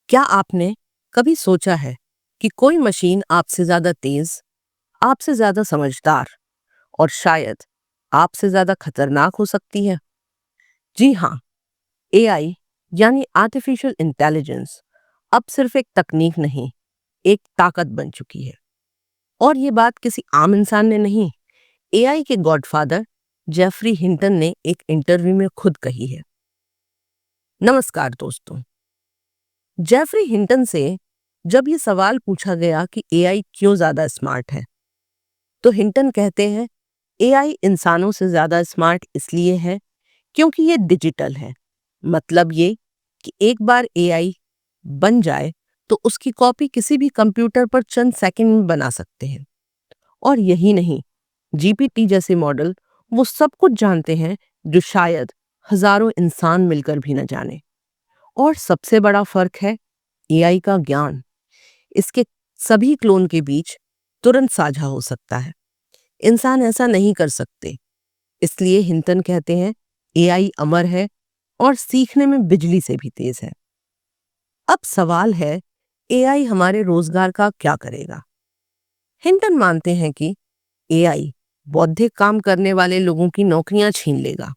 क्या आपने कभी सोचा है कि कोई मशीन आपसे ज्यादा तेज, आपसे ज्यादा समझदार और शायद आपसे ज्यादा खतरनाक हो सकती है? जी हाँ, एआई यानी आर्टिफिशियल इंटेलिजेंस अब सिर्फ एक तकनीक नहीं, एक ताकत बन चुकी है। और ये बात किसी आम इंसान ने नहीं, एआई के गॉडफादर जेफरी हिंटन ने एक इंटरव्यू में खुद कही है। नमस्कार दोस्तों। जेफरी हिंटन से जब ये सवाल पूछा गया कि एआई क्यों ज्यादा स्मार्ट है, तो हिंटन कहते हैं एआई इंसानों से ज्यादा स्मार्ट इसलिए है क्योंकि ये डिजिटल है। मतलब ये कि एक बार एआई बन जाए तो उसकी कॉपी किसी भी कंप्यूटर पर चंद सेकंड में बना सकते हैं। और यही नहीं, जीपीटी जैसे मॉडल वो सब कुछ जानते हैं जो शायद हजारों इंसान मिलकर भी न जाने। और सबसे बड़ा फर्क है एआई का ज्ञान। इसके सभी क्लोन के बीच तुरंत साझा हो सकता है। इंसान ऐसा नहीं कर सकते। इसलिए हिंटन कहते हैं एआई अमर है और सीखने में बिजली से भी तेज है। अब सवाल है, एआई हमारे रोजगार का क्या करेगा? हिंटन मानते हैं कि एआई बौद्धिक काम करने वाले लोगों की नौकरियां छीन लेगा,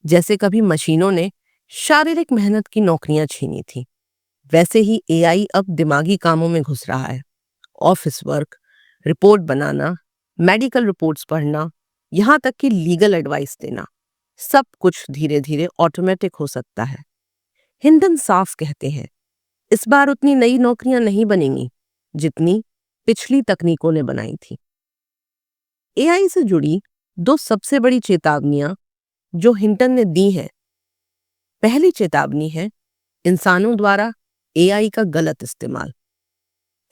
जैसे कभी मशीनों ने शारीरिक मेहनत की नौकरियां छीनी थी। वैसे ही एआई अब दिमागी कामों में घुस रहा है। ऑफिस वर्क, रिपोर्ट बनाना, मेडिकल रिपोर्ट्स पढ़ना, यहाँ तक कि लीगल एडवाइस देना, सब कुछ धीरे धीरे ऑटोमेटिक हो सकता है। हिंडन साफ कहते हैं इस बार उतनी नई नौकरियां नहीं बनेंगी जितनी पिछली तकनीकों ने बनाई थी। एआई से जुड़ी दो सबसे बड़ी चेतावनियां जो हिंटन ने दी हैं। पहली चेतावनी है इंसानों द्वारा एआई का गलत इस्तेमाल।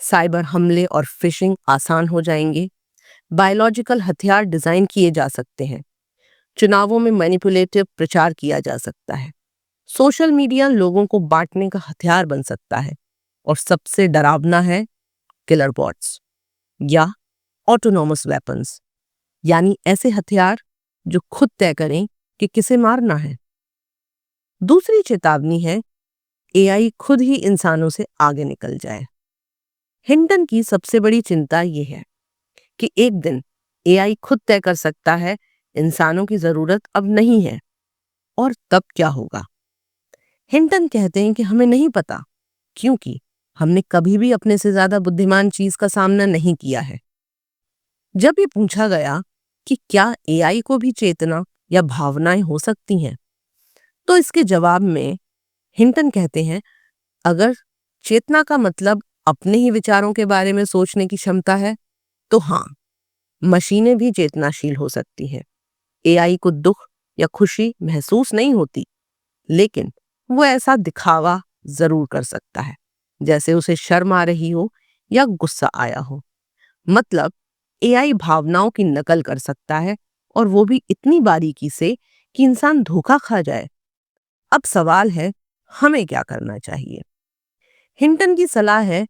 साइबर हमले और फिशिंग आसान हो जाएंगे। बायोलॉजिकल हथियार डिजाइन किए जा सकते हैं। चुनावों में मैनिपुलेटिव प्रचार किया जा सकता है। सोशल मीडिया लोगों को बांटने का हथियार बन सकता है। और सबसे डरावना है किलर बॉट्स या ऑटोनोमस वेपन्स, यानी ऐसे हथियार जो खुद तय करें कि किसे मारना है। दूसरी चेतावनी है एआई खुद ही इंसानों से आगे निकल जाए। हिंटन की सबसे बड़ी चिंता यह है कि एक दिन एआई खुद तय कर सकता है इंसानों की जरूरत अब नहीं है, और तब क्या होगा? हिंटन कहते हैं कि हमें नहीं पता, क्योंकि हमने कभी भी अपने से ज्यादा बुद्धिमान चीज का सामना नहीं किया है। जब ये पूछा गया कि क्या एआई को भी चेतना या भावनाएं हो सकती हैं, तो इसके जवाब में हिंटन कहते हैं अगर चेतना का मतलब अपने ही विचारों के बारे में सोचने की क्षमता है, तो हाँ, मशीनें भी चेतनाशील हो सकती हैं। एआई को दुख या खुशी महसूस नहीं होती, लेकिन वो ऐसा दिखावा जरूर कर सकता है, जैसे उसे शर्म आ रही हो या गुस्सा आया हो। मतलब एआई भावनाओं की नकल कर सकता है, और वो भी इतनी बारीकी से कि इंसान धोखा खा जाए। अब सवाल है, हमें क्या करना चाहिए? हिंटन की सलाह है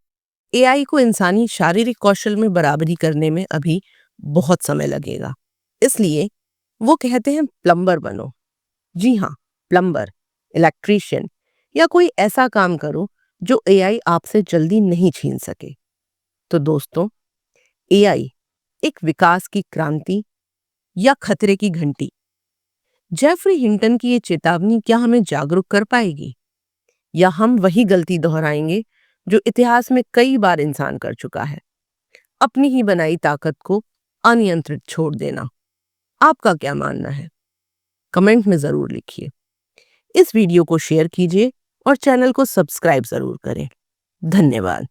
एआई को इंसानी शारीरिक कौशल में बराबरी करने में अभी बहुत समय लगेगा। इसलिए वो कहते हैं प्लम्बर बनो। जी हाँ, प्लम्बर, इलेक्ट्रीशियन या कोई ऐसा काम करो जो एआई आपसे जल्दी नहीं छीन सके। तो दोस्तों, एआई एक विकास की क्रांति या खतरे की घंटी? जेफरी हिंटन की ये चेतावनी क्या हमें जागरूक कर पाएगी, या हम वही गलती दोहराएंगे जो इतिहास में कई बार इंसान कर चुका है, अपनी ही बनाई ताकत को अनियंत्रित छोड़ देना? आपका क्या मानना है? कमेंट में जरूर लिखिए। इस वीडियो को शेयर कीजिए और चैनल को सब्सक्राइब जरूर करें। धन्यवाद।